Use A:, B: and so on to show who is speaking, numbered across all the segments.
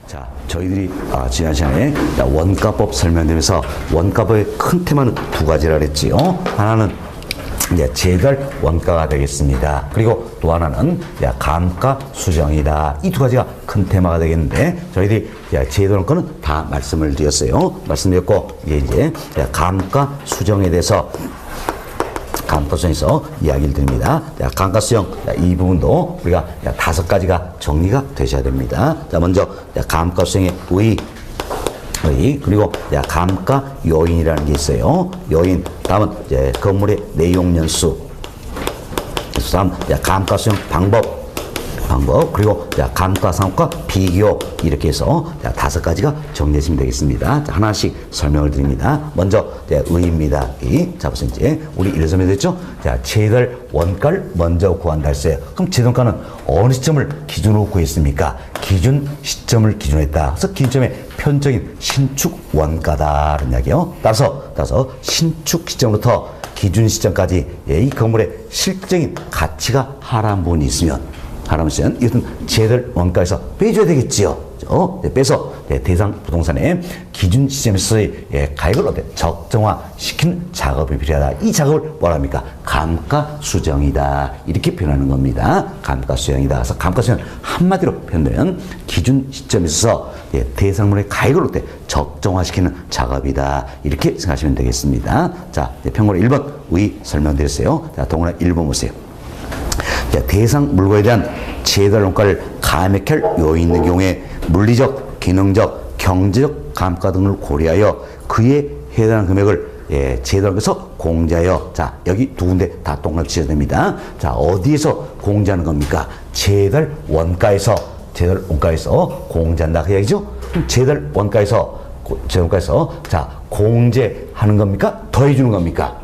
A: 자, 저희들이 지난 시간에 원가법 설명드리면서 원가법의 큰 테마는 두 가지라 그랬지요. 하나는 이제 제달 원가가 되겠습니다. 그리고 또 하나는 감가 수정이다. 이 두 가지가 큰 테마가 되겠는데 저희들이 제달 원가는 다 말씀을 드렸어요. 말씀드렸고 이제 감가 수정에 대해서 감가수정에서 이야기를 드립니다. 감가수정 이 부분도 우리가 5가지가 정리가 되셔야 됩니다. 자, 먼저 감가수정의 의 그리고 감가 요인이라는 게 있어요. 요인. 다음은 이제 건물의 내용 연수. 다음 감가수정 방법 그리고 감가상각과 비교 이렇게 해서 5가지가 정리되시면 되겠습니다. 자, 하나씩 설명을 드립니다. 먼저 의입니다. 자, 보세요. 이제 우리 이런 설명됐죠? 자, 제달 원가를 먼저 구한다 했어요. 그럼 제달 원가는 어느 시점을 기준으로 구했습니까? 기준 시점을 기준으로 했다. 그래서 기준점의 편적인 신축 원가다라는 이야기예요. 따라서 신축 시점부터 기준 시점까지 이 건물의 실질적인 가치가 하락한 부분이 있으면 이것은 제달 원가에서 빼줘야 되겠지요. 빼서 대상 부동산의 기준 시점에서의 가액을 적정화시키는 작업이 필요하다. 이 작업을 뭐라 합니까? 감가수정이다. 이렇게 표현하는 겁니다. 감가수정이다. 그래서 감가수정은 한마디로 표현되면 기준 시점에서 대상물의 가액을 적정화시키는 작업이다. 이렇게 생각하시면 되겠습니다. 자, 평균 1번 의 설명드렸어요. 자, 동그라미 1번 보세요. 대상 물건에 대한 제달 원가를 감액할 요인이 있는 경우에 물리적, 기능적, 경제적 감가 등을 고려하여 그에 해당하는 금액을 제달원가에서 공제하여, 자, 여기 두 군데 다 동그라미 치셔야 됩니다. 자, 어디에서 공제하는 겁니까? 제달 원가에서 공제한다 그 얘기죠? 그럼 제달 원가에서 자, 공제하는 겁니까? 더해주는 겁니까?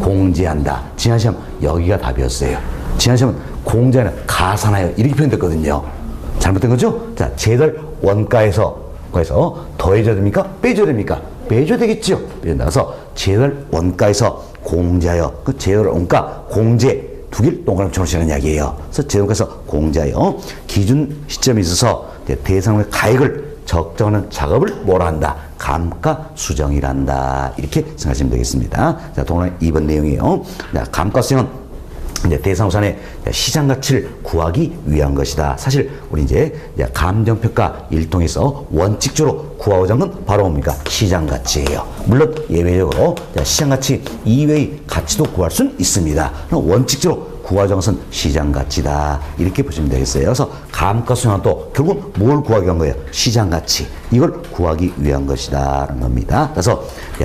A: 공제한다. 지난 시험 여기가 답이었어요. 지난 시험은 공제는 가산하여 이렇게 표현됐거든요. 잘못된 거죠? 자, 제달 원가에서 더해줘야 됩니까? 빼줘야 됩니까? 빼줘야 되겠죠. 나가서 제달 원가에서 공제하여 그 제달 원가 공제 두 개를 동그라미 쳐놓으시는 이야기예요. 그래서 제달 원가에서 공제하여 기준 시점에 있어서 대상의 가액을 적정하는 작업을 뭐라 한다? 감가수정이란다. 이렇게 생각하시면 되겠습니다. 자, 동그라미 2번 내용이에요. 자, 감가수정은 대상우산의 시장 가치를 구하기 위한 것이다. 사실 우리 이제 감정평가 일통에서 원칙적으로 구하고자 하는 건 바로 뭡니까? 시장 가치예요. 물론 예외적으로 시장 가치 이외의 가치도 구할 수는 있습니다. 원칙적으로 구하고자 하는 것은 시장 가치다. 이렇게 보시면 되겠어요. 그래서 감가수정은 또 결국 뭘 구하기 위한 거예요? 시장 가치. 이걸 구하기 위한 것이다. 라는 겁니다. 그래서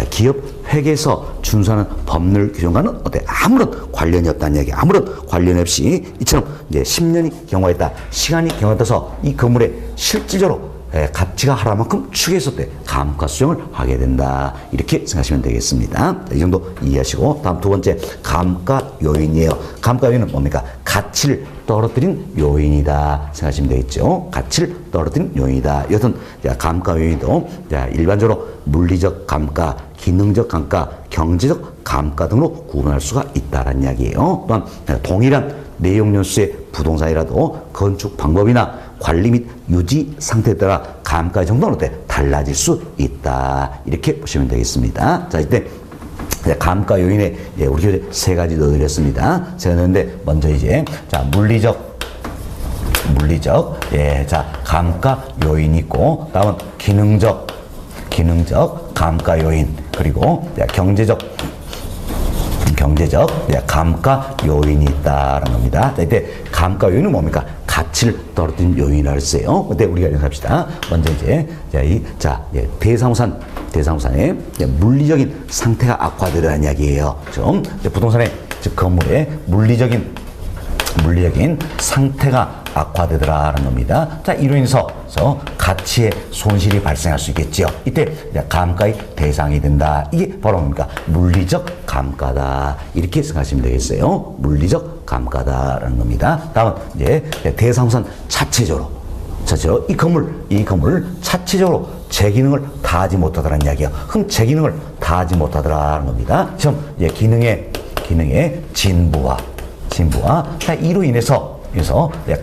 A: 기업 회계에서 준수하는 법률 규정과는 아무런 관련이 없다는 이야기. 아무런 관련이 없이 이처럼 이제 10년이 경과했다. 시간이 경과돼서 이 건물의 실질적으로 가치가 하락한 만큼 추계해서 감가수정을 하게 된다. 이렇게 생각하시면 되겠습니다. 이 정도 이해하시고 다음 두 번째 감가 요인이에요. 감가 요인은 뭡니까? 가치를 떨어뜨린 요인이다. 생각하시면 되겠죠. 가치를 떨어뜨린 요인이다. 이것은 감가 요인도 일반적으로 물리적 감가, 기능적 감가, 경제적 감가 등으로 구분할 수가 있다는 이야기예요. 또한 동일한 내용 연수의 부동산이라도 건축 방법이나 관리 및 유지 상태에 따라 감가의 정도는 달라질 수 있다. 이렇게 보시면 되겠습니다. 자, 이때 감가 요인에 우리 교재 3가지 넣어드렸습니다. 제가 넣었는데 먼저 이제 자, 물리적 자, 감가 요인이 있고 다음은 기능적 감가 요인 그리고 경제적 감가 요인이 있다라는 겁니다. 자, 이때 감가 요인은 뭡니까? 가치를 떨어뜨린 요인이라고 했어요. 그때 우리가 연습합시다. 먼저 이제 대상우산의 물리적인 상태가 악화되라는 이야기예요. 좀 부동산의 즉 건물의 물리적인 상태가 악화되더라라는 겁니다. 자, 이로 인해서 가치의 손실이 발생할 수 있겠죠. 이때 감가의 대상이 된다. 이게 바로 뭡니까? 물리적 감가다. 이렇게 생각하시면 되겠어요. 물리적 감가다라는 겁니다. 다음은 이제 대상우산 자체적으로 이 건물 자체적으로 제 기능을 다하지 못하더라는 이야기예요. 그럼 제 기능을 다하지 못하더라는 겁니다. 지금 기능의 진부와 이로 인해서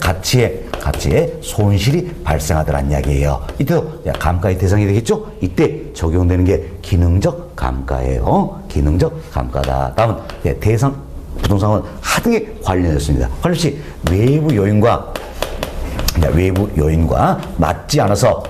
A: 가치의 가치에 손실이 발생하더란 이야기예요. 이때도 감가의 대상이 되겠죠? 이때 적용되는 게 기능적 감가예요. 기능적 감가다. 다음은 대상 부동산은 하등에 관련됐습니다. 관련시 외부 요인과 맞지 않아서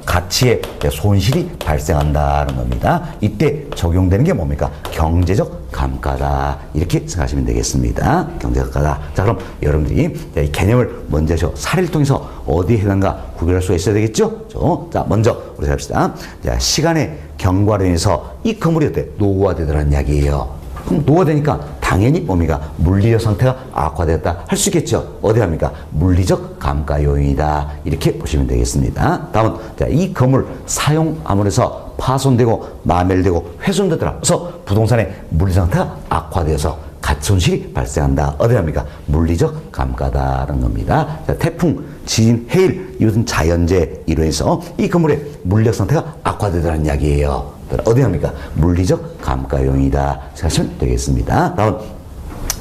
A: 가치에 손실이 발생한다는 겁니다. 이때 적용되는 게 뭡니까? 경제적 감가다. 이렇게 생각하시면 되겠습니다. 경제적 감가다. 자, 그럼 여러분들이 이 개념을 먼저 사례를 통해서 어디에 해당가 구별할 수가 있어야 되겠죠? 자, 먼저 우리 합시다. 자, 시간의 경과로 인해서 이 건물이 어때? 노후화되더라는 이야기예요. 그럼 노화되니까 당연히 뭡니까? 물리적 상태가 악화되었다 할 수 있겠죠. 어디 합니까? 물리적 감가 요인이다. 이렇게 보시면 되겠습니다. 다음은 이 건물 사용함으로 해서 파손되고 마멸되고 훼손되더라. 그래서 부동산의 물리적 상태가 악화되어서 가치 손실이 발생한다. 어디 합니까? 물리적 감가다라는 겁니다. 자, 태풍, 지진, 해일 이것은 자연재해 이로해서 이 건물의 물리적 상태가 악화되더라는 이야기예요. 어디 합니까? 물리적 감가용이다 생각하시면 되겠습니다. 다음,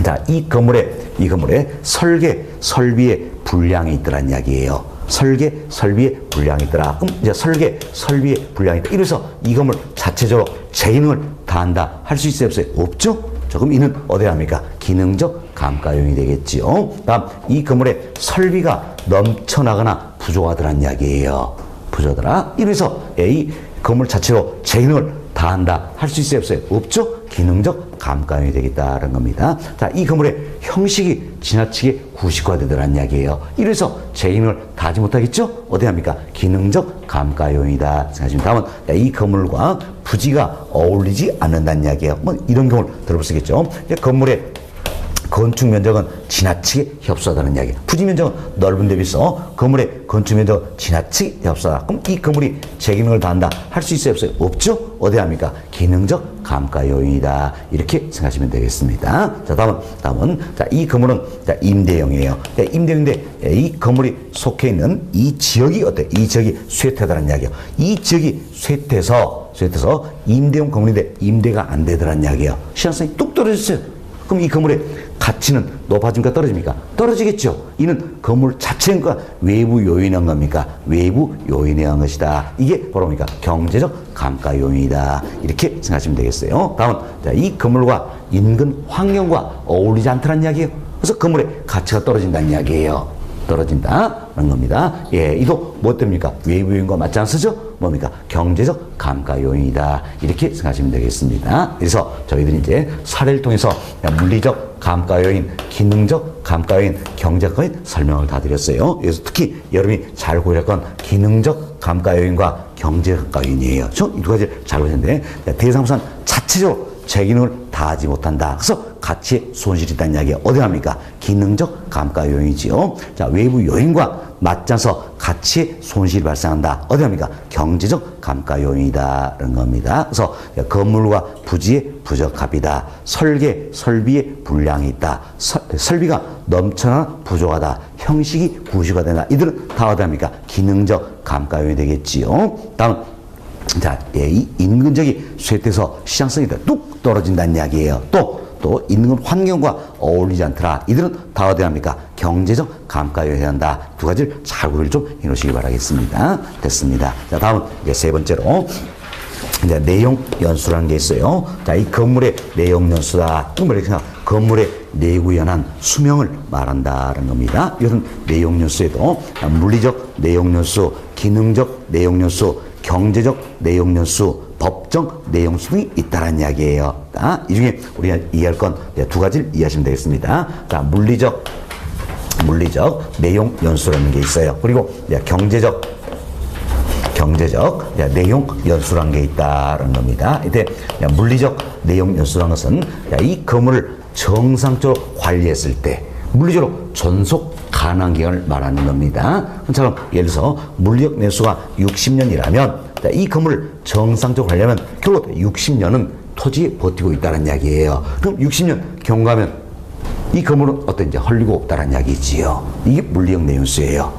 A: 자, 이 건물에 설계, 설비의 불량이 있더란 이야기예요. 설계, 설비의 불량이 있더라. 그럼 이제 설계, 설비의 불량이 있다. 이래서 이 건물 자체적으로 재기능을 다한다 할 수 있어요, 없어요? 없죠? 조금 이는 어디 합니까? 기능적 감가용이 되겠지요. 다음, 이 건물의 설비가 넘쳐나거나 부족하더란 이야기예요. 부족하더라. 이래서 이 건물 자체로 재기능을 다한다 할 수 있어요, 없어요? 없죠? 기능적 감가용이 되겠다는 겁니다. 자, 이 건물의 형식이 지나치게 구식화되더란 이야기예요. 이래서 재기능을 다하지 못하겠죠? 어디 합니까? 기능적 감가용이다 생각하시면. 다음은 이 건물과 부지가 어울리지 않는다는 이야기예요. 뭐 이런 경우를 들어볼 수 있겠죠. 건물의 건축 면적은 지나치게 협소하다는 이야기. 부지 면적은 넓은 데 비해서 건물의 건축 면적은 지나치게 협소하다. 그럼 이 건물이 재기능을 다한다 할 수 있어요, 없어요? 없죠? 어디 합니까? 기능적 감가 요인이다. 이렇게 생각하시면 되겠습니다. 자, 다음은 자, 이 건물은 임대형이에요. 임대형인데 이 건물이 속해 있는 이 지역이 어때? 이 지역이 쇠퇴다라는 이야기예요. 이 지역이 쇠퇴해서 임대형 건물인데 임대가 안 되더라는 이야기예요. 시장성이 뚝 떨어졌어요. 그럼 이 건물의 가치는 높아집니까? 떨어집니까? 떨어지겠죠. 이는 건물 자체인가 외부 요인에 한 겁니까? 외부 요인에 한 것이다. 이게 바로 뭡니까? 경제적 감가 요인이다. 이렇게 생각하시면 되겠어요. 다음은 이 건물과 인근 환경과 어울리지 않더라는 이야기예요. 그래서 건물의 가치가 떨어진다는 이야기예요. 떨어진다는 겁니다. 예, 이도 뭐 때문입니까? 외부 요인과 맞지 않으죠? 뭡니까? 경제적 감가 요인이다. 이렇게 생각하시면 되겠습니다. 그래서 저희들이 이제 사례를 통해서 물리적 감가 요인, 기능적 감가 요인, 경제적 요인 설명을 다 드렸어요. 그래서 특히 여러분이 잘 고려할 건 기능적 감가 요인과 경제적 감가 요인이에요. 이 두 가지를 잘 보셨는데 대상부산 자체적으로 재기능을 다하지 못한다. 그래서 가치에 손실이 있다는 이야기가 어디 합니까? 기능적 감가 요인이지요. 자, 외부 요인과 맞지 않아서 가치에 손실이 발생한다. 어디 합니까? 경제적 감가 요인이다라는 겁니다. 그래서 건물과 부지의 부적합이다. 설계, 설비의 불량이 있다. 설비가 넘쳐나 부족하다. 형식이 구시화된다. 이들은 다 어디 합니까? 기능적 감가 요인이 되겠지요. 다음, 자, 이 인근적이 쇠퇴해서 시장성이 뚝 떨어진다는 이야기예요. 또 인근 환경과 어울리지 않더라. 이들은 다 어디 합니까? 경제적 감가요인에 해야 한다. 두 가지를 잘 고려를 좀 해놓으시기 바라겠습니다. 됐습니다. 자, 다음은 이제 세 번째로 이제 내용 연수라는 게 있어요. 자, 이 건물의 내용 연수다. 이렇게 생각. 건물의 내구에 관한 수명을 말한다는 겁니다. 이것은 내용 연수에도 물리적 내용 연수, 기능적 내용 연수, 경제적 내용 연수, 법정 내용 수능이 있다는 이야기예요. 이 중에 우리가 이해할 건 두 가지를 이해하시면 되겠습니다. 자, 물리적 내용 연수라는 게 있어요. 그리고 경제적 내용 연수라는 게 있다는 겁니다. 이때 물리적 내용 연수라는 것은 이 건물을 정상적으로 관리했을 때 물리적으로 존속 가능한 기간을 말하는 겁니다. 그럼 예를 들어서 물리적 내수가 60년이라면 이 건물을 정상적으로 하려면 결국 60년은 토지에 버티고 있다는 이야기예요. 그럼 60년 경과하면 이 건물은 어떤지 헐리고 없다는 이야기지요. 이게 물리적 내용수예요.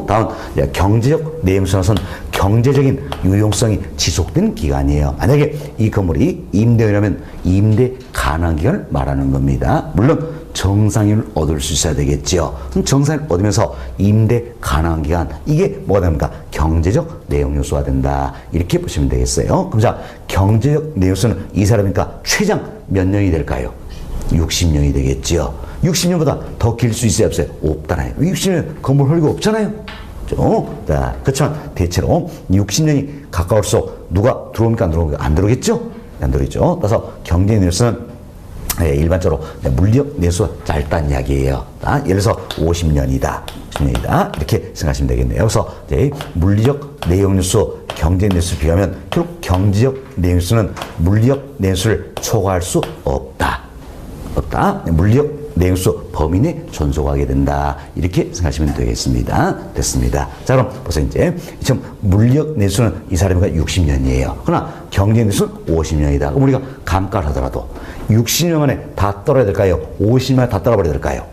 A: 다음 경제적 내용수는 경제적인 유용성이 지속되는 기간이에요. 만약에 이 건물이 임대라면 임대 가능한 기간을 말하는 겁니다. 물론 정상인을 얻을 수 있어야 되겠지요. 그럼 정상인을 얻으면서 임대 가능한 기간, 이게 뭐가 됩니까? 경제적 내용 요소가 된다. 이렇게 보시면 되겠어요. 그럼 자, 경제적 내용 요소는 이 사람이니까 최장 몇 년이 될까요? 60년이 되겠지요. 60년보다 더 길 수 있어요, 없어요? 없잖아요. 60년 건물 헐고 없잖아요. 자, 그렇지만 대체로 60년이 가까울수록 누가 들어옵니까? 안 들어옵니까? 안 들어오겠죠? 안 들어오겠죠. 따라서 경제 내수는 일반적으로 물리적 내수가 짧다는 이야기예요. 예를 들어서 50년이다. 50년이다. 이렇게 생각하시면 되겠네요. 그래서 이제 물리적 내용 뉴스, 경제 뉴스를 비하면 결국 경제적 내용 뉴스는 물리적 내수를 초과할 수 없다. 물리적 내용수 범위 내 존속하게 된다. 이렇게 생각하시면 되겠습니다. 됐습니다. 자, 그럼 벌써 이제 지금 물리적 내수는 이 사람이가 60년이에요. 그러나 경제 내수는 50년이다. 그럼 우리가 감가를 하더라도 60년 만에 다 떨어야 될까요? 50년 만에 다 떨어버려야 될까요?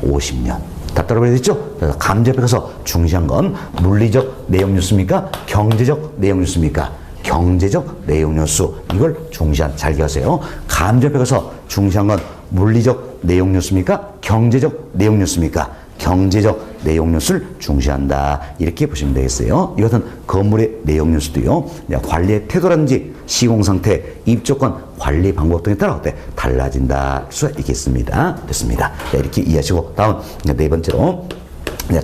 A: 50년. 다 떨어버려야 되죠? 그래서 감정에 가서 중시한 건 물리적 내용 뉴스입니까? 경제적 내용 뉴스입니까? 경제적 내용 뉴스. 이걸 중시한, 잘 기억하세요. 감정에 가서 중시한 건 물리적 내용 뉴스입니까? 경제적 내용 뉴스입니까? 경제적 내용 뉴스를 중시한다. 이렇게 보시면 되겠어요. 이것은 건물의 내용 뉴스도요, 관리의 태도라든지 시공 상태, 입조건, 관리 방법 등에 따라 어때? 달라진다. 수가 있겠습니다. 됐습니다. 자, 이렇게 이해하시고, 다음 네 번째로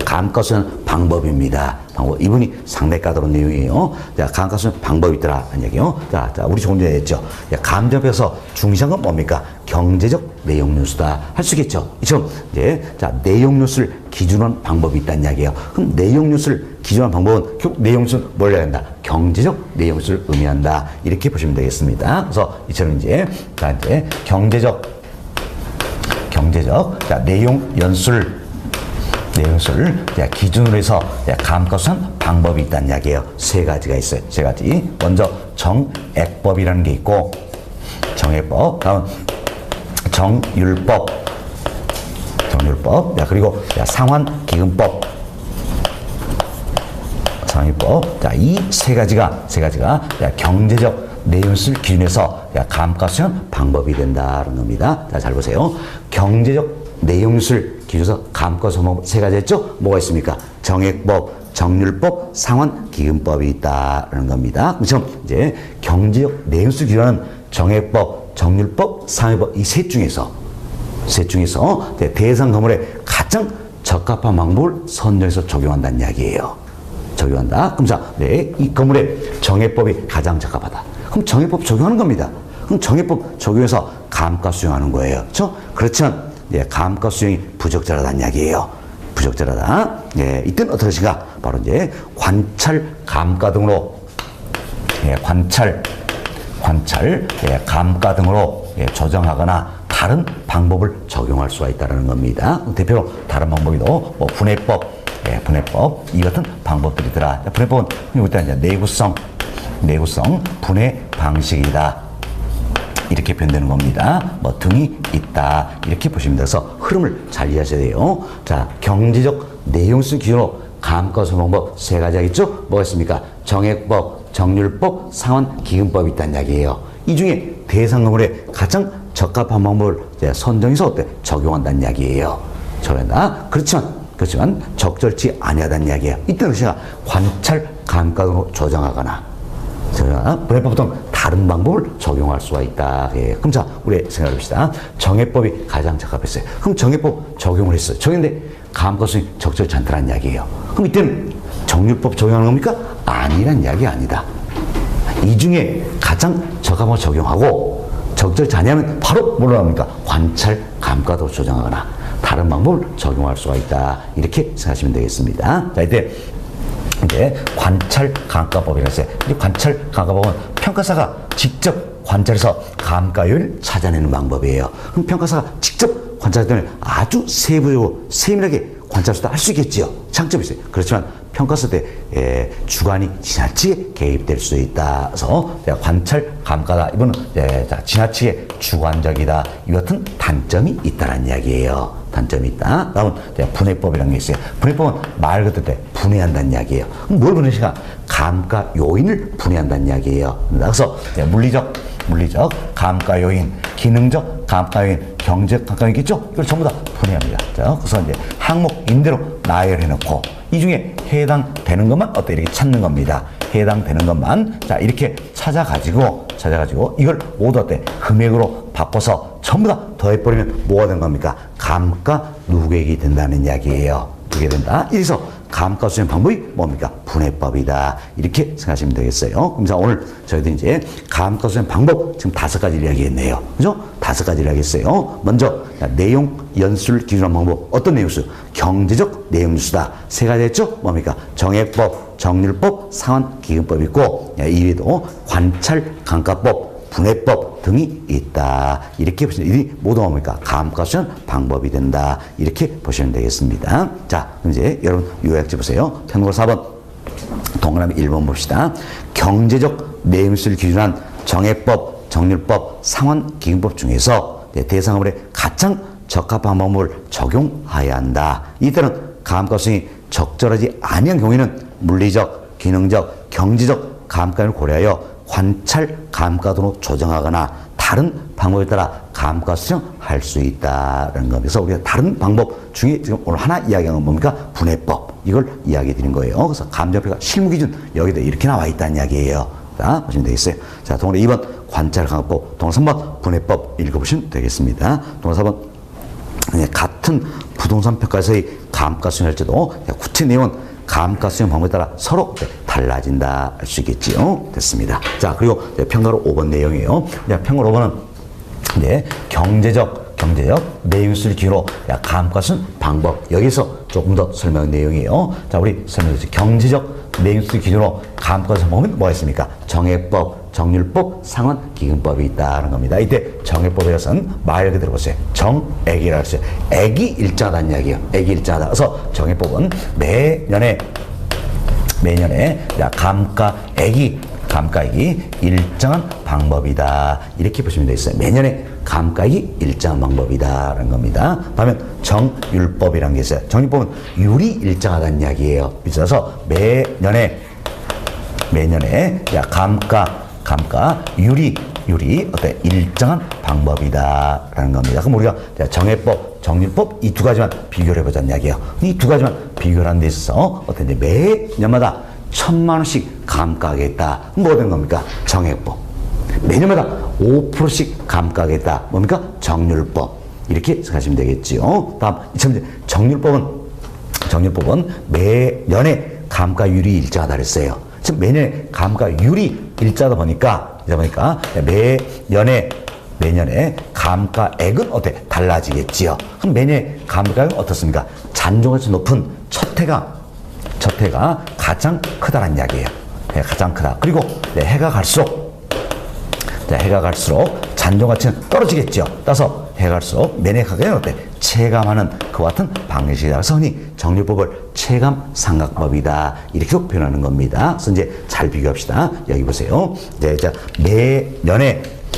A: 감가수는 방법입니다. 방법. 이분이 상당히 까다로운 내용이에요. 자, 감가수는 방법이 있더라. 한 얘기요. 자, 우리 조금 전에 했죠. 감정에서 중시한 건 뭡니까? 경제적 내용 뉴스다. 할 수 있겠죠. 이처럼, 자, 내용 뉴스를 기준한 방법이 있다는 이야기예요. 그럼 내용 뉴스를 기준한 방법은 결국 내용 뉴스는 뭘 해야 한다? 경제적 내용 뉴스를 의미한다. 이렇게 보시면 되겠습니다. 그래서 이처럼 자, 경제적, 자, 내용 연수를 기준으로 해서 감가수한 방법이 있다는 이야기예요. 세 가지가 있어요. 세 가지. 먼저 정액법이라는 게 있고, 정액법, 다음 정율법, 그리고 상환기금법, 상환기금법. 자, 이 세 가지가 경제적 내용을 기준해서 감가수한 방법이 된다는 겁니다. 자, 잘 보세요. 경제적 내용을 기준해서 감가수 방법 세 가지 했죠? 뭐가 있습니까? 정액법, 정률법, 상환기금법이 있다는 겁니다. 그렇죠? 경제적 내용을 기준하는 정액법, 정률법, 상환기금법 이 셋 중에서 대상 건물에 가장 적합한 방법을 선정해서 적용한다는 이야기예요. 적용한다. 그럼 자, 이 건물에 정액법이 가장 적합하다. 그럼 정액법 적용하는 겁니다. 그럼 정액법 적용해서 감가 수용하는 거예요. 그렇죠? 그렇지만 감가 수용이 부적절하다는 이야기예요. 부적절하다. 이때는 어떻게 하실까? 바로 관찰 감가 등으로 감가 등으로 조정하거나 다른 방법을 적용할 수가 있다는 겁니다. 대표로 다른 방법이도 분해법, 이 같은 방법들이더라. 분해법은 일단 내구성 분해 방식이다. 이렇게 표현되는 겁니다. 등이 있다. 이렇게 보시면 돼서 흐름을 잘 이해하셔야 돼요. 자, 경제적 내용수 기준으로 감가수 방법 세 가지 하겠죠? 뭐가 있습니까? 정액법, 정률법, 상환기금법이 있다는 이야기예요. 이 중에 대상 건물에 가장 적합한 방법을 선정해서 적용한다는 이야기예요. 적용한다. 그렇지만 적절치 아니하다는 이야기예요. 이때는 제가 관찰 감가로 조정하거나 분해법은 다른 방법을 적용할 수가 있다. 그럼 자, 우리 생각해봅시다. 정액법이 가장 적합했어요. 그럼 정액법 적용을 했어요. 적용인데 감가수익 적절치 않다는 이야기예요. 그럼 이때는 정률법 적용하는 겁니까? 아니란 이야기 아니다. 이 중에 가장 적합한 걸 적용하고 적절치 않으면 바로 뭘로 합니까? 관찰 감가도 조정하거나 다른 방법을 적용할 수가 있다. 이렇게 생각하시면 되겠습니다. 자, 이때 관찰 감가법이라고 했어요. 관찰 감가법은 평가사가 직접 관찰해서 감가율을 찾아내는 방법이에요. 그럼 평가사가 직접 관찰할 아주 세부적으로 세밀하게 관찰수도 할 수 있겠지요. 장점이 있어요. 그렇지만 평가서 때 주관이 지나치게 개입될 수 있다. 그래서 관찰 감가다. 이거는 지나치게 주관적이다. 이 같은 단점이 있다는 이야기예요. 단점이 있다. 다음은 분해법이라는 게 있어요. 분해법은 말 그대로 분해한다는 이야기예요. 그럼 뭘 분해시까? 감가 요인을 분해한다는 이야기예요. 그래서 물리적 물리적 감가 요인, 기능적 감가 요인, 경제적 감가 요인 있겠죠? 이걸 전부 다 분해합니다. 자, 그래서 이제 항목 임대로 나열해 놓고 이 중에 해당되는 것만 어때 이렇게 찾는 겁니다. 해당되는 것만 자 이렇게 찾아가지고 이걸 모두 어때 금액으로 바꿔서 전부 다 더해버리면 뭐가 된 겁니까? 감가 누계액이 된다는 이야기예요. 누계 된다. 이래서 감가 수정 방법이 뭡니까? 분해법이다. 이렇게 생각하시면 되겠어요. 그래서 오늘 저희도 이제 감가 수정 방법 지금 5가지를 이야기했네요. 그죠? 5가지를 이야기했어요. 먼저 내용 연수를 기준한 방법. 어떤 내용수? 경제적 내용수다. 3가지 했죠? 뭡니까? 정액법, 정률법, 상환기금법이 있고 이외에도 관찰 감가법, 분해법 등이 있다. 이렇게 보시면 이 모두 뭡니까? 감가수정 방법이 된다. 이렇게 보시면 되겠습니다. 자, 그럼 이제 여러분 요약지 보세요. 편곡 4번, 동그라미 1번 봅시다. 경제적 내용수를 기준한 정액법, 정률법, 상환기금법 중에서 대상업에 가장 적합한 방법을 적용해야 한다. 이때는 감가수정이 적절하지 아니한 경우에는 물리적, 기능적, 경제적 감가를 고려하여 관찰 감가도로 조정하거나 다른 방법에 따라 감가 수정할 수 있다라는 겁니다. 그래서 우리가 다른 방법 중에 지금 오늘 하나 이야기한 건 뭡니까? 분해법. 이걸 이야기 드린 거예요. 그래서 감정표가 실무기준 여기도 이렇게 나와 있다는 이야기예요. 자, 보시면 되겠어요. 자, 동그라 2번 관찰 감가법, 동그라 3번 분해법 읽어보시면 되겠습니다. 동그라 4번 같은 부동산 평가에서의 감가 수정할 때도 구체 내용은 감가 수정 방법에 따라 서로 달라진다 할 수 있겠지요. 됐습니다. 자, 그리고 평가로 5번 내용이에요. 평가로 5번은 이제 경제적 내용수를 기준으로 감가 수정 방법. 여기서 조금 더 설명 내용이에요. 자, 우리 설명드렸죠. 경제적 내용수를 기준으로 감가 수정 방법은 뭐가 있습니까? 정액법, 정률법, 상환기금법이 있다는 겁니다. 이때 정액법에서는 말 그대로 보세요. 정액이라고 했어요. 액이 일정하다는 이야기예요. 액이 일정하다. 그래서 정액법은 매년에 감가액이 일정한 방법이다. 이렇게 보시면 되겠어요. 매년에 감가액이 일정한 방법이다라는 겁니다. 다음에 정율법이라는 게 있어요. 정율법은 율이 일정하다는 이야기예요. 그래서 매년에 감가 율이 어때 일정한 방법이다라는 겁니다. 그럼 우리가 정액법, 정률법 이 2가지만 비교를 해보자는 이야기예요. 이 2가지만 비교를 하는 데 있어서 어떤 매년마다 1,000만 원씩 감가하겠다. 뭐가 된 겁니까? 정액법. 매년마다 5%씩 감가하겠다. 뭡니까? 정률법. 이렇게 생각하시면 되겠지요. 다음 정률법은 매년에 감가율이 일정하다 그랬어요. 지금 매년에 감가율이 일정하다 보니까 매년에 감가액은 어때? 달라지겠지요. 그럼 매년에 감가액은 어떻습니까? 잔존가치 높은 첫 해가 가장 크다는 이야기예요. 가장 크다. 그리고 해가 갈수록 잔존가치는 떨어지겠죠. 따라서 해가 갈수록 매년 가격은 어때? 체감하는 그와 같은 방식이다. 그래서 흔히 정률법을 체감 삼각법이다. 이렇게 표현하는 겁니다. 그래서 이제 잘 비교합시다. 여기 보세요. 이제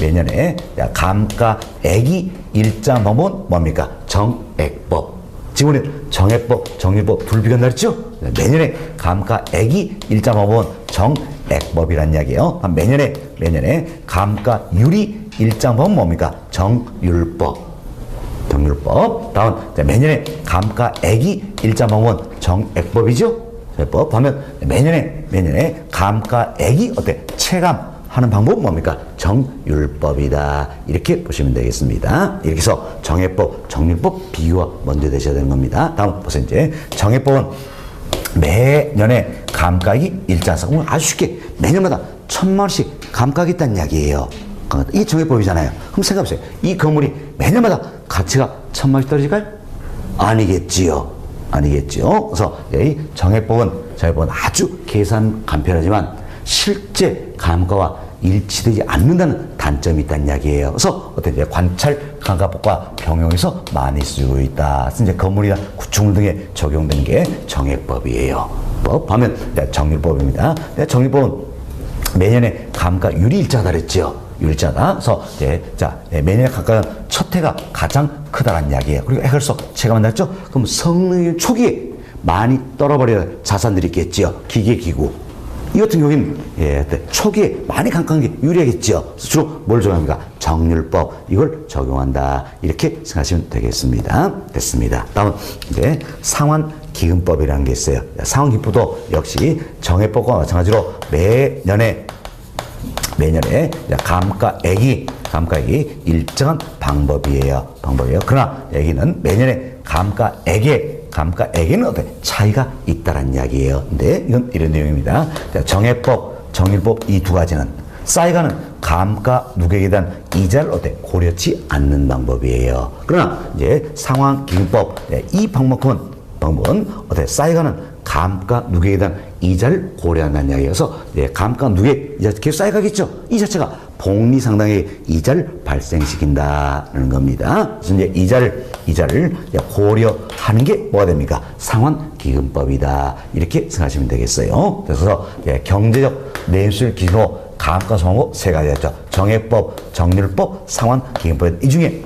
A: 매년에 감가액이 일정한 방법은 뭡니까? 정액법. 지금 우리는 정액법, 정률법 둘 비교한다 했죠? 매년에 감가액이 일정한 방법은 정액법이라는 이야기예요. 매년에 감가율이 일정한 방법은 뭡니까? 정률법. 다음 매년에 감가액이 일정한 방법은 정액법이죠? 정액법. 하면 매년에 감가액이 어때? 체감하는 방법은 뭡니까? 정율법이다. 이렇게 보시면 되겠습니다. 이렇게 해서 정액법, 정률법 비교가 먼저 되셔야 되는 겁니다. 다음 보세요. 이제 정액법은 매년에 감가액이 일정해서 아주 쉽게 매년마다 1,000만 원씩 감가하겠다는 이야기예요. 이게 정액법이잖아요. 그럼 생각해보세요. 이 건물이 매년마다 가치가 1,000만 원씩 떨어질까요? 아니겠지요. 그래서 이 정액법은 아주 계산 간편하지만 실제 감가와 일치되지 않는다는 단점이 있다는 이야기예요. 그래서 관찰 감가법과 병용해서 많이 쓰고 있다. 이제 건물이나 구축물 등에 적용되는 게 정액법이에요. 하면 정률법입니다. 정률법은 매년에 감가율이 일정하다 그랬죠. 율자다. 그래서 매년의 감가는 첫 해가 가장 크다라는 이야기예요. 그리고 해갈수 체감한다 했죠. 그럼 성능 초기에 많이 떨어버려야 자산들이 있겠지요. 기계, 기구. 이 같은 경우에는 초기에 많이 감가한 게 유리하겠죠. 그래서 주로 뭘 적용합니까? 정률법 이걸 적용한다. 이렇게 생각하시면 되겠습니다. 됐습니다. 다음은 이제 상환기금법이라는 게 있어요. 상환기금법도 역시 정해법과 마찬가지로 매년에 감가액이 일정한 방법이에요. 그러나 여기는 매년에 감가액에는 어때? 차이가 있다는 이야기예요. 근데 이건 이런 내용입니다. 정해법, 정률법 이 두 가지는 쌓여가는 감가 누계에 대한 이자를 어때? 고려치 않는 방법이에요. 그러나 이제 상환기금법 이 방법은 어때? 쌓여가는 감가 누계에 대한 이자를 고려한다는 이야기여서 감가 누계 이자 계속 쌓여가겠죠. 이 자체가 복리 상당의 이자를 발생시킨다는 겁니다. 그래서 이제 이자를 고려하는 게 뭐가 됩니까? 상환기금법이다. 이렇게 생각하시면 되겠어요. 그래서 경제적 내수를 기준으로 감가상환법 세 가지였죠. 정해법, 정률법, 상환기금법. 이 중에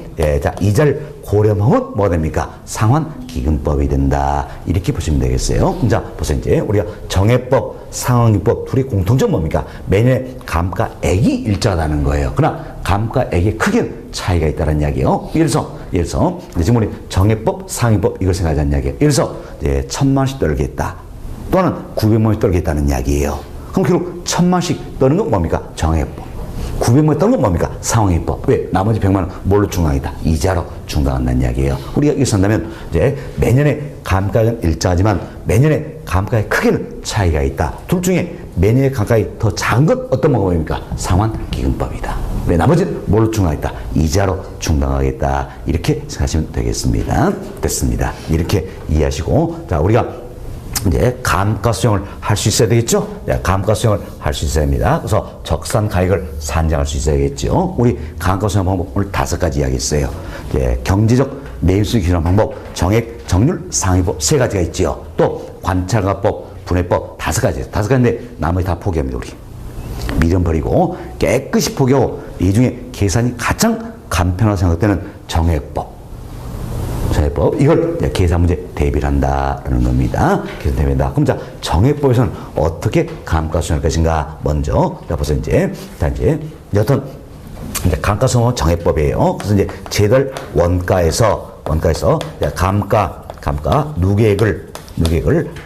A: 이자를 고려하면 뭐가 됩니까? 상환기금법이 된다. 이렇게 보시면 되겠어요. 자, 보세요. 이제 우리가 정해법, 상환기금법 둘이 공통점 뭡니까? 매년 감가액이 일정하다는 거예요. 그러나 감가액의 크기는 차이가 있다는 이야기예요. 예를 들어서 지금 우리 정해법, 상환기금법 이걸 생각하자는 이야기예요. 예를 들어서 1,000만 원씩 떨겠다. 또는 900만 원씩 떨겠다는 이야기예요. 그럼 결국 1,000만 원씩 떠는 건 뭡니까? 정해법. 900만 원 떠는 건 뭡니까? 상환기금법. 왜? 나머지 100만 원 뭘로 충당하겠다? 이자로 충당한다는 이야기예요. 우리가 이렇게 산다면 이제 매년의 감가액은 일정하지만 매년의 감가의 크기는 차이가 있다. 둘 중에 매년의 감가액이 더 작은 건 어떤 방법입니까? 상환기금법이다. 왜? 나머지는 뭘로 충당하겠다? 이자로 충당하겠다. 이렇게 생각하시면 되겠습니다. 됐습니다. 이렇게 이해하시고, 자, 우리가 이제 감가수용을 할 수 있어야 되겠죠? 감가수용을 할 수 있어야 합니다. 그래서 적산가액을 산정할 수 있어야겠죠. 우리 감가수용 방법 오늘 5가지 이야기했어요. 경제적 내수 기준한 방법, 정액, 정률, 상위법 3가지가 있죠. 또 관찰가법, 분해법 5가지. 5가지인데 나머지 다 포기합니다. 우리 미련 버리고 깨끗이 포기하고 이 중에 계산이 가장 간편하다고 생각되는 정액법. 이걸 계산 문제 대비를 한다는 겁니다. 계산 대비한다. 그럼 자, 정액법에서는 어떻게 감가수용할 것인가? 먼저, 자, 보세요. 여튼, 감가수용은 정액법이에요. 그래서 이제 제달 원가에서 감가 누계액을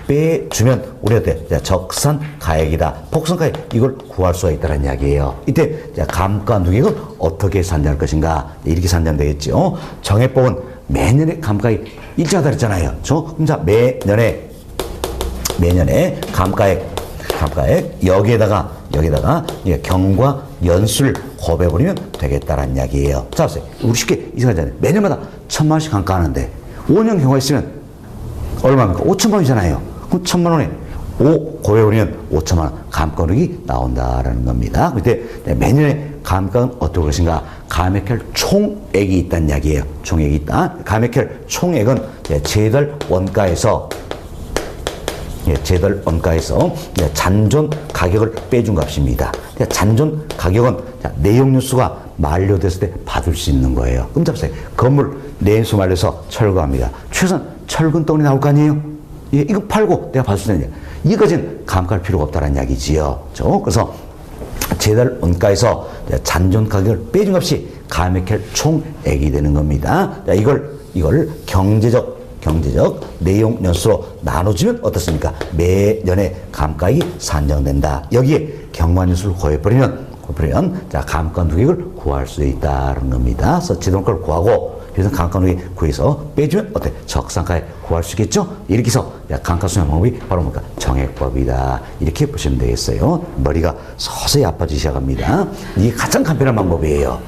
A: 빼주면 우리한테 적산 가액이다. 폭선 가액 이걸 구할 수가 있다는 이야기예요. 이때 감가 누계액을 어떻게 산정할 것인가? 이렇게 산정되면 되겠죠. 정액법은 매년의 감가액 일정하다 그랬잖아요. 그럼 자, 매년에 감가액 여기에다가 경과 연수를 곱해버리면 되겠다는 이야기예요. 자, 보세요. 우리 쉽게 이상하잖아요. 매년마다 1,000만 원씩 감가하는데 5년 경과가 있으면 얼마입니까? 5천만 원이잖아요. 그럼 1,000만 원에 5 곱해버리면 5천만 원 감가액이 나온다라는 겁니다. 그때 매년의 감가는 어떨 것인가? 감액할 총액이 있다는 이야기예요. 총액이 있다. 감액할 총액은 제달 원가에서 잔존 가격을 빼준 값입니다. 잔존 가격은 내용연수가 만료됐을 때 받을 수 있는 거예요. 그럼 잡으세요. 건물 내연수 만료해서 철거합니다. 최소한 철근 덩어리 나올 거 아니에요? 이거 팔고 내가 받을 수 있는 이거까지는 감가할 필요가 없다는 이야기지요. 그래서 제달 원가에서 잔존 가격을 빼준 값이 감액할 총액이 되는 겁니다. 이걸 경제적 내용 연수로 나눠주면 어떻습니까? 매년의 감가액이 산정된다. 여기에 경관 연수를 곱해버리면 감가 누계액을 구할 수 있다는 겁니다. 그래서 제도원가를 구하고 그래서 감가 누계액 구해서 빼주면 어때? 적산가액 구할 수 있겠죠? 이렇게 해서 감가수용 방법이 바로 뭔가 정액법이다. 이렇게 보시면 되겠어요. 머리가 서서히 아파지기 시작합니다. 이게 가장 간편한 방법이에요.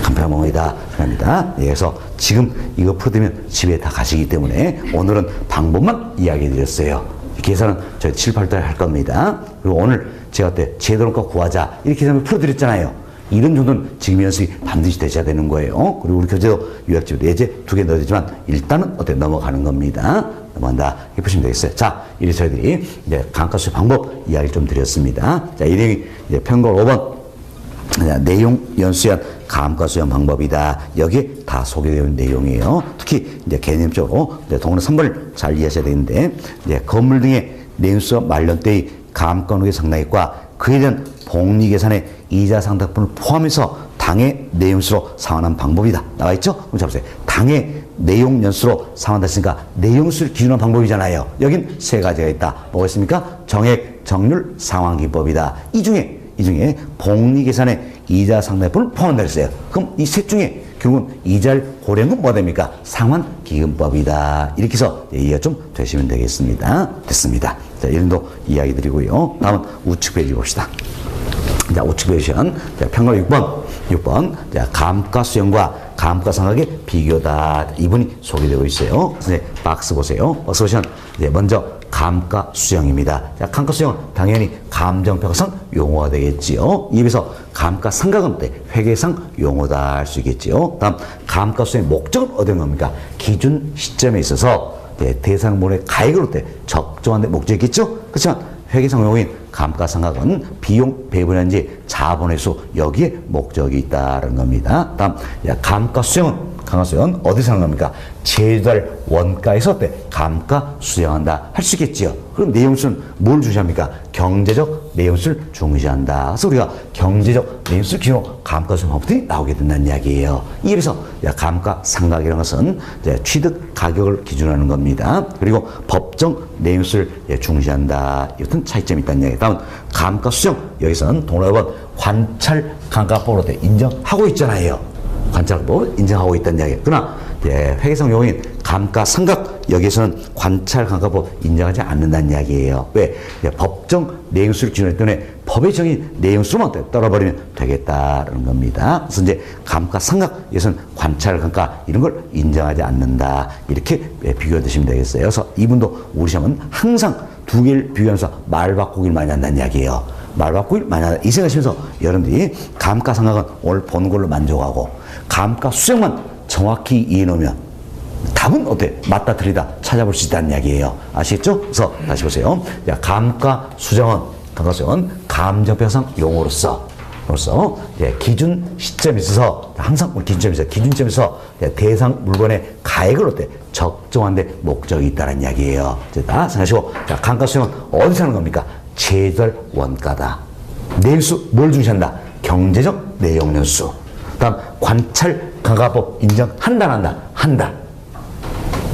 A: 간편한 방법이다. 합니다. 그래서 지금 이거 풀어드리면 집에 다 가시기 때문에 오늘은 방법만 이야기해 드렸어요. 계산은 저희 7, 8달에 할 겁니다. 그리고 오늘 제가 그때 제도론가 구하자 이렇게 계산을 풀어드렸잖아요. 이런 정도는 지금 연습이 반드시 되셔야 되는 거예요. 그리고 우리 교재도 요약집도 예제 2개 넣어야 되지만 일단은 넘어가는 겁니다. 넘어간다. 이렇게 보시면 되겠어요. 자, 이래 저희들이 이제 감가수용 방법 이야기 좀 드렸습니다. 자, 이 내용이 이제 편곡 5번. 내용 연수한 감가수용 방법이다. 여기에 다 소개되어 있는 내용이에요. 특히 이제 개념적으로 동그란 3번을 잘 이해하셔야 되는데, 이제 건물 등의 내연수와 관련 때의 감가노기 상당액과 그에 대한 복리계산의 이자 상당분을 포함해서 당해 내용수로 상환한 방법이다. 나와 있죠? 그럼 잡으세요. 당해 내용 연수로 상환다 했으니까 내용수를 기준한 방법이잖아요. 여긴 세 가지가 있다. 뭐가 있습니까? 정액, 정률, 상환기법이다. 이 중에 복리계산의 이자 상당분을 포함한다 했어요. 그럼 이 셋 중에 결국은 이자를 고려한 건 뭐가 됩니까? 상환기금법이다. 이렇게 해서 이해가 좀 되시면 되겠습니다. 됐습니다. 자, 이 정도 이야기 드리고요. 다음은 우측 페이지 봅시다. 자, 우측 베이션. 자, 평가 6번. 자, 감가수형과 감가상각의 비교다. 이분이 소개되고 있어요. 네, 박스 보세요. 박스 보시면, 네, 먼저 감가수형입니다. 자, 감가수형은 당연히 감정평가상 용어가 되겠지요. 입에서 감가상각은 회계상 용어다 할 수 있겠지요. 다음, 감가수형의 목적은 어떤 겁니까? 기준 시점에 있어서 대상물의 가액을 때 적정한 데 목적이 있겠죠? 그렇지만 회계상 용어인 감가상각은 비용 배분한지 자본의 수 여기에 목적이 있다는 겁니다. 다음, 감가수형은 어디서 하는 겁니까? 제달 원가에서 감가 수령한다 할 수 있겠지요. 그럼 내용수는 뭘 중시합니까? 경제적 내용수를 중시한다. 그래서 우리가 경제적 내용수를 기준으로 감가수령 방법들이 나오게 된다는 이야기예요. 이래서 감가상각이라는 것은 취득 가격을 기준하는 겁니다. 그리고 법정 내용수를 중시한다. 이것은 차이점이 있다는 이야기. 다음, 감가수령 여기서는 동일한 관찰 감가법으로 인정하고 있잖아요. 관찰법을 인정하고 있다는 이야기. 그러나 회계상 용어인 감가상각 여기에서는 관찰 감가법 인정하지 않는다는 이야기예요. 왜? 법정 내용수를 기준했기 때문에 법의 정의 내용수로만 떨어버리면 되겠다는 겁니다. 그래서 이제 감가상각 여기서는 관찰 감가 이런 걸 인정하지 않는다. 이렇게 비교해 두시면 되겠어요. 그래서 이분도 우리 시험은 항상 두 개를 비교하면서 말 바꾸기를 많이 한다는 이야기예요. 말 바꾸기를 많이 한다. 이 생각하시면서 여러분들이 감가상각은 오늘 본 걸로 만족하고 감가수령만 정확히 이해해 놓으면 답은 맞다 틀리다 찾아볼 수 있다는 이야기예요. 아시겠죠? 그래서 다시 보세요. 감가수령은 감정평가상 용어로서 기준 시점에 있어서 항상 기준점에서 대상 물건의 가액을 적정한 데 목적이 있다는 이야기예요. 다 생각하시고 감가수령은 어디서 하는 겁니까? 제달 원가다. 내용수 뭘 중시한다? 경제적 내용연수. 다음 관찰 감가법 인정한다 안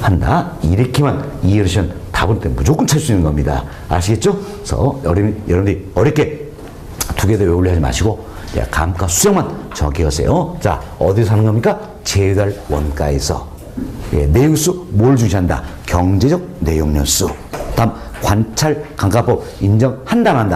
A: 한다. 이렇게만 이해하시면 답은 무조건 찾을 수 있는 겁니다. 아시겠죠? 그래서 여러분들이 어렵게 두 개 다 외우려 하지 마시고 감가수령만 정확히 하세요. 자, 어디서 하는 겁니까? 제달 원가에서. 내용수 뭘 중시한다? 경제적 내용연수. 다음 관찰 감가법 인정한다 안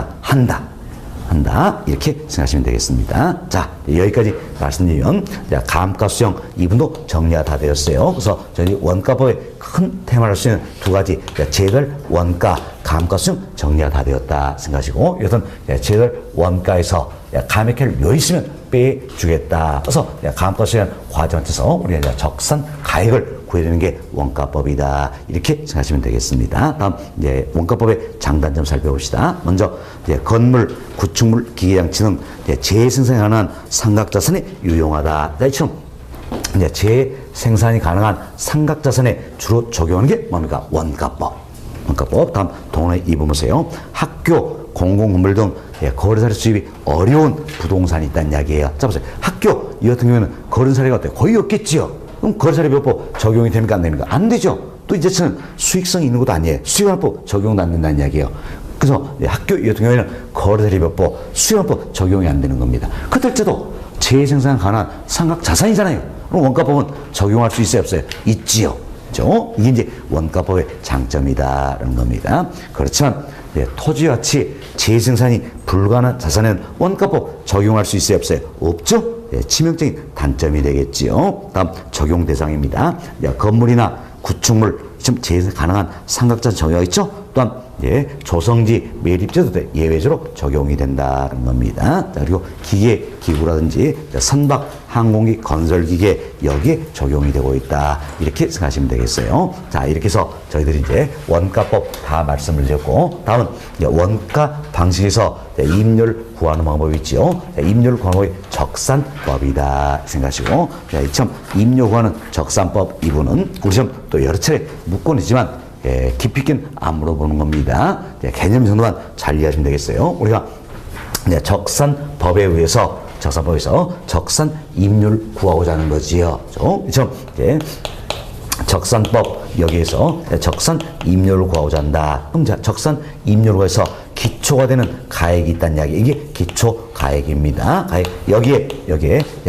A: 한다. 이렇게 생각하시면 되겠습니다. 자, 여기까지 말씀드리면 감가수형 이분도 정리가 다 되었어요. 그래서 저희 원가법의 큰 테마를 할 수 있는 두 가지 제달 원가 감가수형 정리가 다 되었다 생각하시고 이것은 제달 원가에서 감액회를 몇 있으면 빼주겠다. 그래서 감가수형 과정에서 우리가 적산 가액을 구해내는 게 원가법이다. 이렇게 생각하시면 되겠습니다. 다음 원가법의 장단점 살펴봅시다. 먼저 건물, 구축물, 기계장치는 재생산이 가능한 삼각자산에 유용하다. 이처럼 재생산이 가능한 삼각자산에 주로 적용하는 게 뭡니까? 원가법. 다음 동원의 2번 보세요. 학교, 공공건물 등 거래사례 수입이 어려운 부동산이 있다는 이야기예요. 자 보세요. 학교 이 같은 경우에는 거래사례가 거의 없겠지요. 그럼 거래사례법법 적용이 됩니까? 안 됩니까? 안 되죠. 또 이 자체는 수익성이 있는 것도 아니에요. 수익환법 적용도 안 된다는 이야기예요. 그래서 학교 이 같은 경우에는 거래사례법법, 수익환법 적용이 안 되는 겁니다. 그때도 재생산 가능한 삼각자산이잖아요. 그럼 원가법은 적용할 수 있어요? 없어요? 있지요. 그렇죠? 이게 이제 원가법의 장점이다라는 겁니다. 그렇지만 토지와치 재생산이 불가능한 자산에는 원가법 적용할 수 있어요? 없어요? 없죠? 치명적인 단점이 되겠지요. 다음 적용 대상입니다. 건물이나 구축물 지금 재생산 가능한 삼각자산 정의가 있죠? 또한 조성지 매립제도 예외적으로 적용이 된다는 겁니다. 자, 그리고 기계, 기구라든지 선박, 항공기, 건설기계 여기에 적용이 되고 있다. 이렇게 생각하시면 되겠어요. 자, 이렇게 해서 저희들이 원가법 다 말씀을 드렸고 다음은 원가 방식에서 임료를 구하는 방법이 있죠. 임료를 구하는 방법이 적산법이다 생각하시고 이처럼 임료 구하는 적산법 이부는 우리 시험 또 여러 차례 묻곤 있지만 깊이 있게는 안 물어보는 겁니다. 개념 정도만 잘 이해하시면 되겠어요. 우리가 적산법에 의해서 적산 임률 구하고자 하는 거지요. 그렇죠? 적산법 여기에서 적산 임률을 구하고자 한다. 그럼 적산 임률을 해서 기초가 되는 가액이 있다는 이야기. 이게 기초 가액입니다. 여기에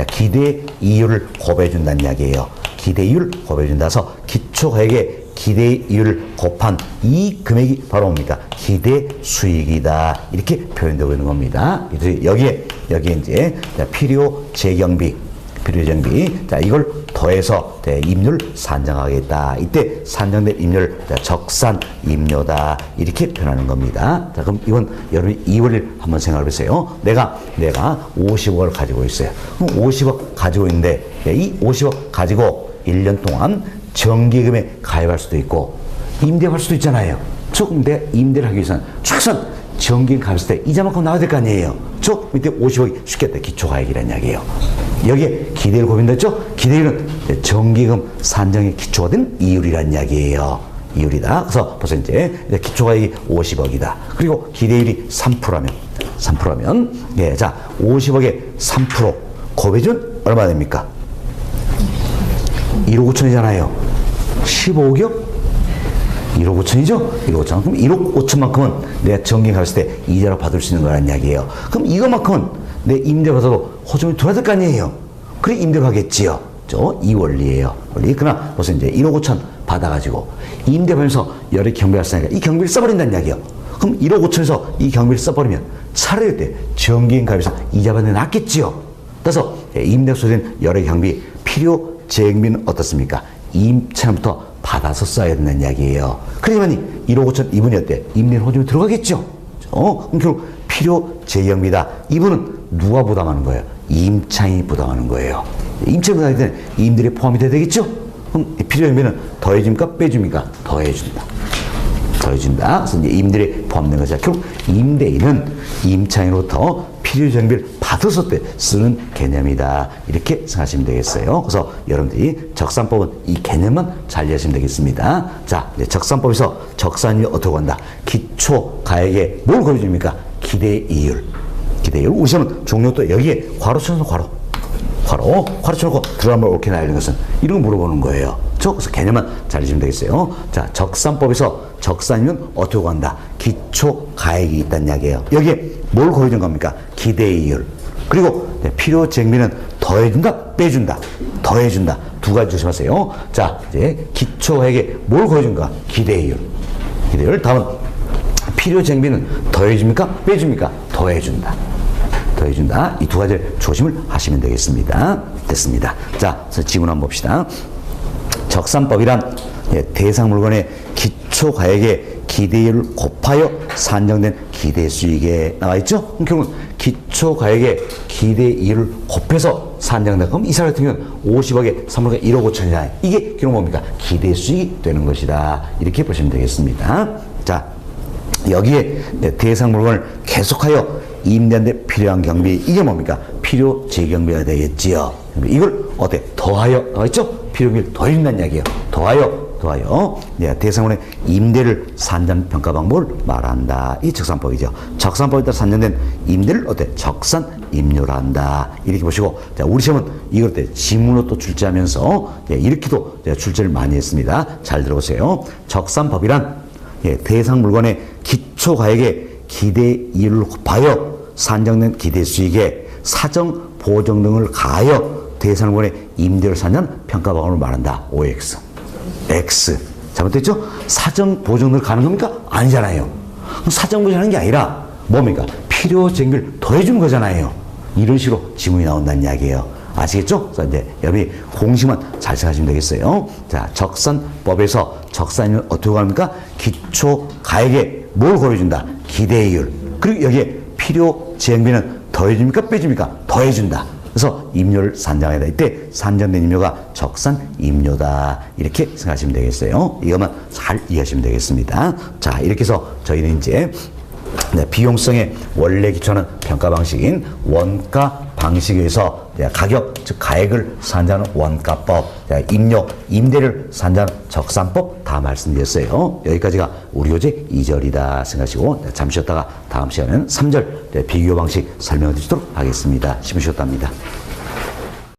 A: 기대 이율을 곱해 준다는 이야기예요. 기대 이율 곱해 준다. 그래서 기초 가액의 기대 이율을 곱한 이 금액이 바로 뭡니까? 기대 수익이다. 이렇게 표현되고 있는 겁니다. 여기에 이제 필요 재경비. 자, 이걸 더해서 임률 산정하겠다. 이때 산정된 임률 적산 임료다. 이렇게 표현하는 겁니다. 자, 그럼 이건 여러분이 이원리를 한번 생각해 보세요. 내가 50억을 가지고 있어요. 그럼 50억 가지고 있는데 이 50억 가지고 1년 동안 정기금에 가입할 수도 있고 임대할 수도 있잖아요. 조금 내가 임대를 하기 위해서는 최소한 정기금 가입했을 때 이자만큼 나와야 될 거 아니에요. 저 밑에 50억이 쉽겠다. 기초가액이라는 이야기예요. 여기에 기대율 고민됐죠? 기대율은 정기금 산정의 기초가 된 이율이라는 이야기예요. 이율이다. 그래서 벌써 이제 기초가액이 50억이다. 그리고 기대율이 3%라면 자 50억에 3% 곱해준 얼마 됩니까? 1억 5천이잖아요. 15억이요? 1억 5천이죠? 1억 5천. 그럼 1억 5천만큼은 내가 정기 갔을 때 이자로 받을 수 있는 거라는 이야기예요. 그럼 이것만큼은 내 임대 받아도 호점이 들어야 될 거 아니에요? 그래 임대로 하겠지요. 이 원리예요. 그러나 벌써 이제 1억 5천 받아가지고 임대 받으면서 여러 경비를 쓰니까 이 경비를 써버린다는 이야기예요. 그럼 1억 5천에서 이 경비를 써버리면 차라리 때 정기인 가입해서 이자 받는 게 낫겠지요. 그래서 임대 소된 여러 경비 필요 재경비는 어떻습니까? 임차부터 받아서 써야 된다는 이야기예요. 그러니까 1억 5천 이분이 어때? 임대인 호점이 들어가겠죠. 그럼 결국 필요 재경비다. 이분은 누가 부담하는 거예요? 임차인이 부담하는 거예요. 임차인이 부담할 때는 임대료에 포함이 돼야 되겠죠? 그럼 필요 재경비는 더해줍니까? 빼줍니까? 더해준다. 그래서 이제 임대료에 포함된 거죠. 결국 임대인은 임차인으로부터 필요 재경비를 받아서 때 쓰는 개념이다. 이렇게 생각하시면 되겠어요. 그래서 여러분들이 적산법은 이 개념만 잘 이해하시면 되겠습니다. 자, 이제 적산법에서 적산이 어떻게 한다? 기초 가액에 뭘 곱해줍니까? 기대 이율. 우리 시험은 종료도 여기에 괄호 쳐서 괄호 쳐놓고 들어가면 옳게 나열된 것은 이런 거 물어보는 거예요. 그래서 개념만 잘 이해하시면 되겠어요. 자, 적산법에서 적산이면 어떻게 한다? 기초 가액이 있다는 이야기예요. 여기에 뭘 곱해준 겁니까? 기대 이율. 그리고 필요 재경비는 더해준다, 빼준다. 더해준다. 두 가지 조심하세요. 자, 이제 기초 가액에 뭘 곱해준가? 기대 이율. 다음은 필요 재경비는 더해줍니까? 빼줍니까? 더해준다. 이 두 가지를 조심을 하시면 되겠습니다. 됐습니다. 자, 그래서 지문 한번 봅시다. 적산법이란 대상 물건의 기초 가액에 기대율을 곱하여 산정된 기대 수익에 나와 있죠? 그럼 결국은 기초 가액에 기대 이율을 곱해서 산정된. 그럼 이 사람 같은 경우는 50억에 3억에 1억 5천이잖아요. 이게 결국 뭡니까? 기대 수익이 되는 것이다. 이렇게 보시면 되겠습니다. 자, 여기에 대상 물건을 계속하여 임대하는데 필요한 경비, 이게 뭡니까? 필요 재경비가 되겠지요. 이걸 어때? 더하여 나와 있죠? 필요비를 더해준다는 이야기예요. 더하여 대상물의 임대를 산정 평가 방법을 말한다. 이 적산법이죠. 적산법에 따라 산정된 임대를 어때? 적산 임료라 한다. 이렇게 보시고, 자, 우리 시험은 이걸 때 지문으로 또 출제하면서 이렇게도 출제를 많이 했습니다. 잘 들어보세요. 적산법이란 대상 물건의 기초 가액에 기대 이율을 곱하여 산정된 기대 수익에 사정 보정 등을 가하여 대상 물건의 임대를 산정 평가 방법을 말한다. OX. X. 잘못됐죠? 사정 보정 등을 가는 겁니까? 아니잖아요. 사정 보정하는 게 아니라 뭡니까? 필요 재경비를 더해주는 거잖아요. 이런 식으로 지문이 나온다는 이야기예요. 아시겠죠? 그래서 이제 여러분이 공식만 잘 생각하시면 되겠어요. 자, 적산법에서 적산이면 어떻게 합니까? 기초 가액에 뭘 곱해준다? 기대이율. 그리고 여기에 필요 재경비는 더해줍니까? 빼줍니까? 더해준다. 그래서 임료를 산정해야 돼. 이때 산정된 임료가 적산 임료다. 이렇게 생각하시면 되겠어요. 이것만 잘 이해하시면 되겠습니다. 자, 이렇게 해서 저희는 이제 비용성의 원래 기초는 평가 방식인 원가 방식에서 가격, 즉 가액을 산정하는 원가법, 임료, 임대를 산정하는 적산법 다 말씀드렸어요. 여기까지가 우리 교재 2절이다 생각하시고 잠시 쉬었다가 다음 시간에는 3절 비교 방식 설명해 드리도록 하겠습니다. 10분 쉬었답니다.